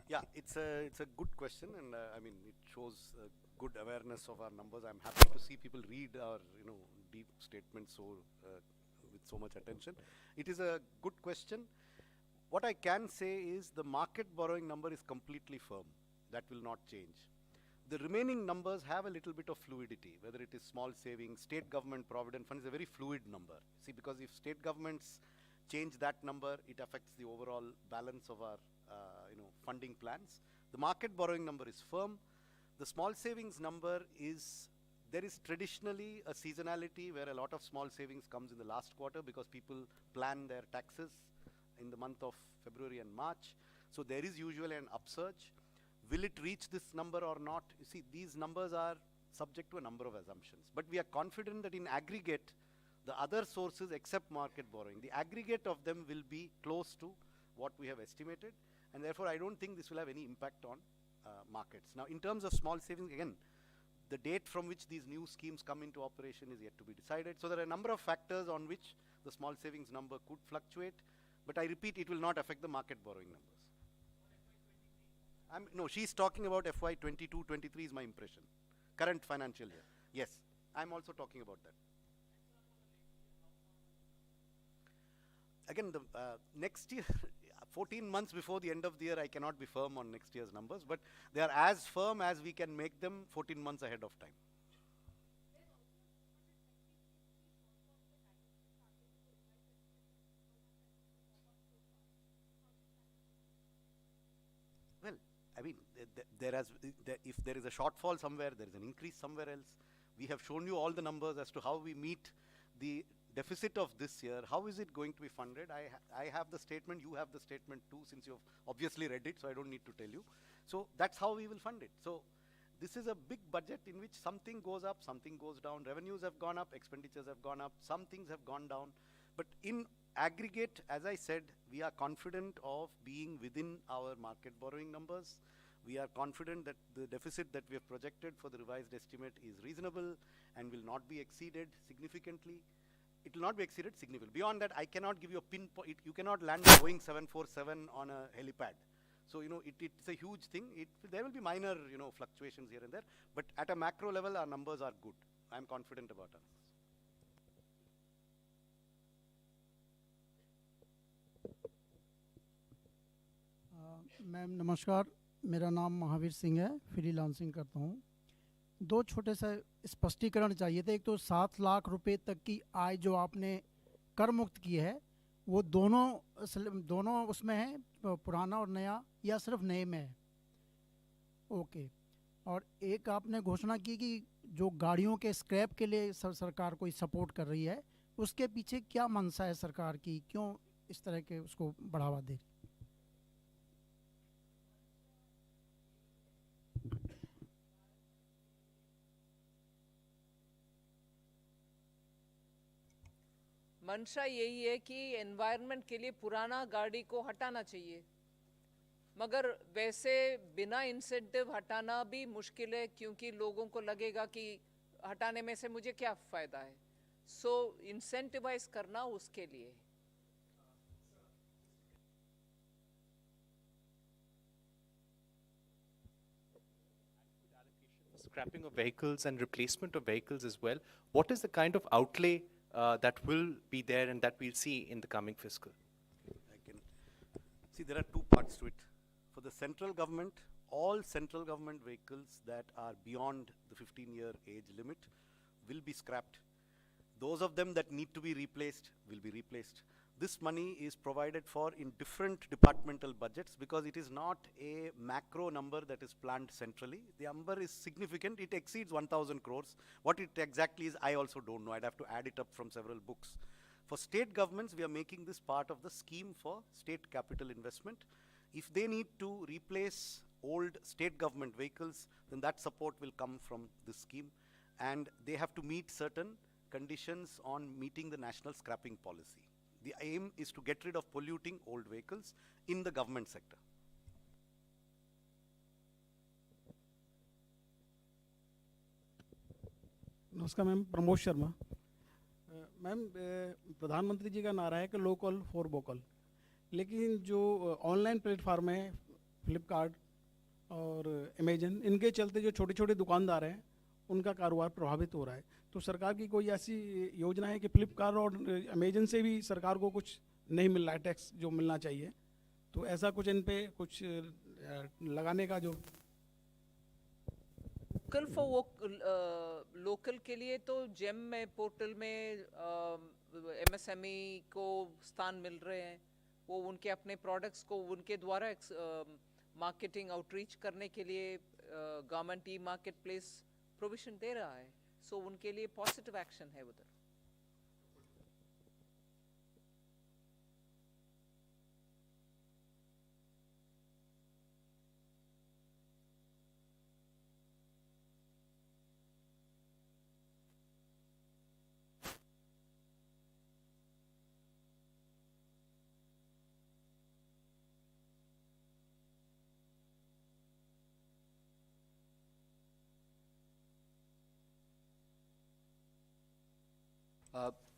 Yeah, it's a good question, and I mean, it shows good awareness of our numbers. I'm happy to see people read our deep statements with so much attention. It is a good question. What I can say is the market borrowing number is completely firm. That will not change. The remaining numbers have a little bit of fluidity, whether it is small savings, state government provident fund is a very fluid number. See, because if state governments change that number, it affects the overall balance of our funding plans. The market borrowing number is firm. The small savings number is, there is traditionally a seasonality where a lot of small savings comes in the last quarter because people plan their taxes in the month of February and March. So there is usually an upsurge. Will it reach this number or not? You see, these numbers are subject to a number of assumptions. But we are confident that in aggregate, the other sources except market borrowing, the aggregate of them will be close to what we have estimated. And therefore, I don't think this will have any impact on markets. Now, in terms of small savings, again, the date from which these new schemes come into operation is yet to be decided. So there are a number of factors on which the small savings number could fluctuate. But I repeat, it will not affect the market borrowing numbers. No, she's talking about FY 22-23 is my impression. Current financial year. Yes, I'm also talking about that. Again, the next year, 14 months before the end of the year, I cannot be firm on next year's numbers, but they are as firm as we can make them 14 months ahead of time. Well, I mean, if there is a shortfall somewhere, there is an increase somewhere else. We have shown you all the numbers as to how we meet the deficit of this year. How is it going to be funded? I have the statement, you have the statement too, since you've obviously read it, so I don't need to tell you. So that's how we will fund it. So this is a big budget in which something goes up, something goes down. Revenues have gone up, expenditures have gone up, some things have gone down. But in aggregate, as I said, we are confident of being within our market borrowing numbers. We are confident that the deficit that we have projected for the revised estimate is reasonable and will not be exceeded significantly. It will not be exceeded significantly. Beyond that, I cannot give you a pinpoint. You cannot land a Boeing 747 on a helipad. So, it's a huge thing. There will be minor, fluctuations here and there. But at a macro level, our numbers are good. I'm confident about us. Ma'am नमस्कार, मेरा नाम महावीर सिंह है, freelancing करता हूँ। दो छोटे से स्पष्टीकरण चाहिए थे। एक तो 7 लाख रुपए तक की आय जो आपने कर मुक्त की है, वो दोनों उसमें है, पुराना और नया, या सिर्फ नए में है? ओके। और एक आपने घोषणा की कि जो गाड़ियों के स्क्रैप के लिए सरकार कोई सपोर्ट कर रही है, उसके पीछे क्या मंशा है सरकार की? क्यों इस तरह के उसको बढ़ावा दे रही? मंशा यही है कि एनवायरनमेंट के लिए पुराना गाड़ी को हटाना चाहिए, मगर वैसे बिना इंसेंटिव हटाना भी मुश्किल है, क्योंकि लोगों को लगेगा कि हटाने में से मुझे क्या फ़ायदा है। सो इंसेंटिवाइज करना उसके लिए। Scrapping of vehicles and replacement of vehicles as well. What is the kind of outlay that will be there and that we'll see in the coming fiscal? See, there are two parts to it. For the central government, all central government vehicles that are beyond the 15-year age limit will be scrapped. Those of them that need to be replaced will be replaced. This money is provided for in different departmental budgets because it is not a macro number that is planned centrally. The number is significant. It exceeds 1,000 crores. What it exactly is, I also don't know. I'd have to add it up from several books. For state governments, we are making this part of the scheme for state capital investment. If they need to replace old state government vehicles, then that support will come from this scheme. And they have to meet certain conditions on meeting the national scrapping policy. The aim is to get rid of polluting old vehicles in the government sector. नमस्कार ma'am, Pramod Sharma. Ma'am, प्रधानमंत्री जी का नारा है कि local for vocal, लेकिन जो online platform है, फ्लिपकार्ट और अमेजन, इनके चलते जो छोटे छोटे दुकानदार हैं उनका कारोबार प्रभावित हो रहा है। तो सरकार की कोई ऐसी योजना है कि फ्लिपकार्ट और अमेजन से भी सरकार को कुछ नहीं मिल रहा है टैक्स जो मिलना चाहिए, तो ऐसा कुछ इन पे कुछ लगाने का जो लोकल फॉर लोकल के लिए तो जेम में पोर्टल में एमएसएमई को स्थान मिल रहे हैं। वो उनके अपने प्रोडक्ट्स को उनके द्वारा मार्केटिंग आउटरीच करने के लिए government e market place provision दे रहा है। सो उनके लिए पॉजिटिव एक्शन है उधर।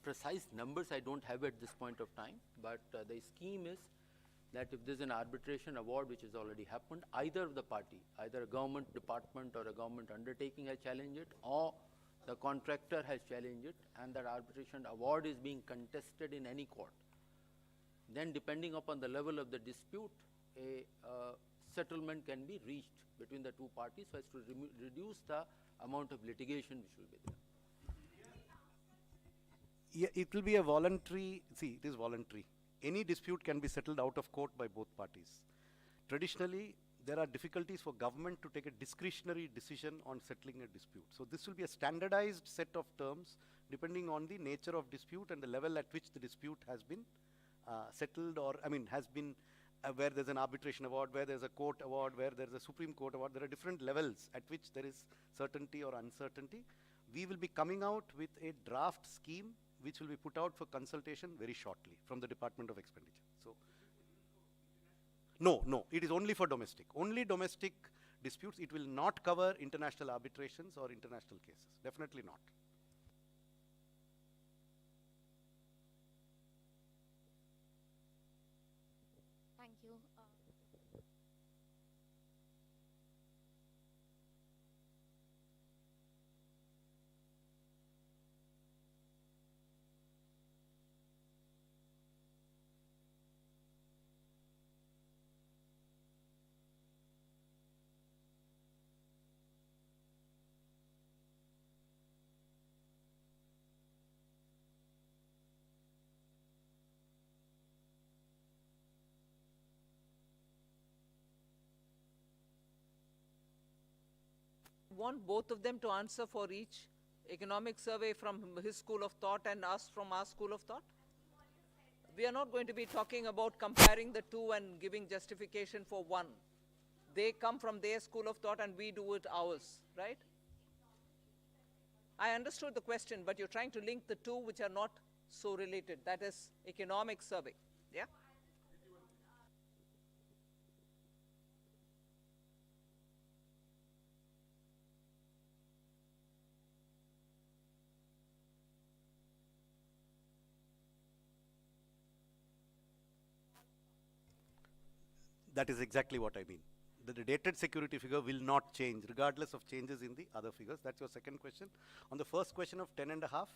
Precise numbers I don't have at this point of time, but the scheme is that if there's an arbitration award which has already happened, either of the party, either a government department or a government undertaking has challenged it, or the contractor has challenged it, and that arbitration award is being contested in any court, then depending upon the level of the dispute, a settlement can be reached between the two parties so as to reduce the amount of litigation which will be there. Yeah, it will be a voluntary, see, it is voluntary. Any dispute can be settled out of court by both parties. Traditionally, there are difficulties for government to take a discretionary decision on settling a dispute. So this will be a standardized set of terms depending on the nature of dispute and the level at which the dispute has been settled, or has been where there's an arbitration award, where there's a court award, where there's a Supreme Court award. There are different levels at which there is certainty or uncertainty. We will be coming out with a draft scheme which will be put out for consultation very shortly from the Department of Expenditure. So, no, it is only for domestic. Only domestic disputes. It will not cover international arbitrations or international cases. Definitely not. Thank you. Want both of them to answer for each economic survey from his school of thought and us from our school of thought? We are not going to be talking about comparing the two and giving justification for one. They come from their school of thought and we do it ours, right? I understood the question, but you're trying to link the two which are not so related. That is economic survey, yeah? That is exactly what I mean. The dated security figure will not change regardless of changes in the other figures. That's your second question. On the first question of 10.5,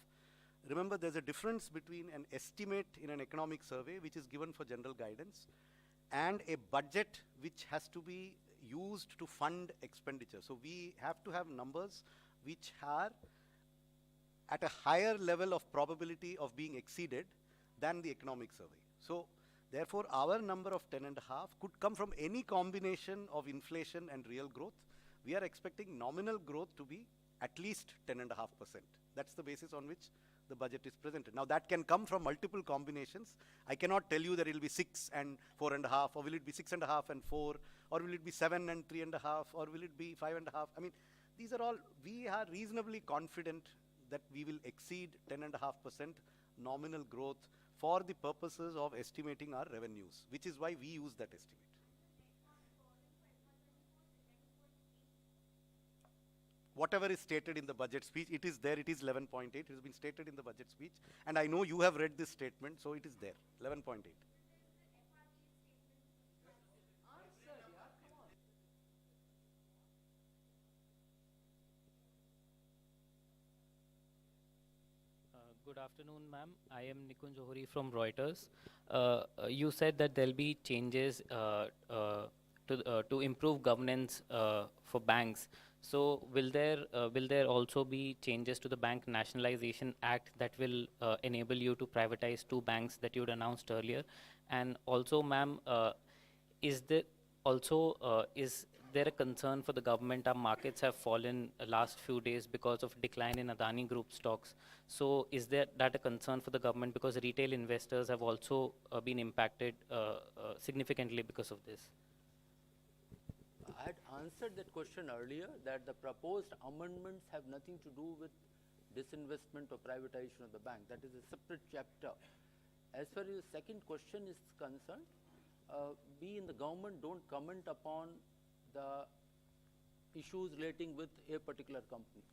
remember there's a difference between an estimate in an economic survey, which is given for general guidance, and a budget which has to be used to fund expenditure. So we have to have numbers which are at a higher level of probability of being exceeded than the economic survey. So therefore, our number of 10.5 could come from any combination of inflation and real growth. We are expecting nominal growth to be at least 10.5%. That's the basis on which the budget is presented. Now that can come from multiple combinations. I cannot tell you that it will be 6 and 4.5, or will it be 6.5 and 4, or will it be 7 and 3.5, or will it be 5.5? I mean, these are all, we are reasonably confident that we will exceed 10.5% nominal growth for the purposes of estimating our revenues, which is why we use that estimate. Whatever is stated in the budget speech, it is there, it is 11.8, it has been stated in the budget speech, and I know you have read this statement, so it is there, 11.8. Good afternoon, ma'am. I am Nikun Johari from Reuters. You said that there'll be changes to improve governance for banks. So will there also be changes to the Bank Nationalization Act that will enable you to privatize 2 banks that you'd announced earlier? And also, ma'am, is there a concern for the government? Our markets have fallen last few days because of decline in Adani Group stocks. So is that a concern for the government, because retail investors have also been impacted significantly because of this? I had answered that question earlier, that the proposed amendments have nothing to do with disinvestment or privatization of the bank. That is a separate chapter. As far as the second question is concerned, we in the government don't comment upon the issues relating with a particular company.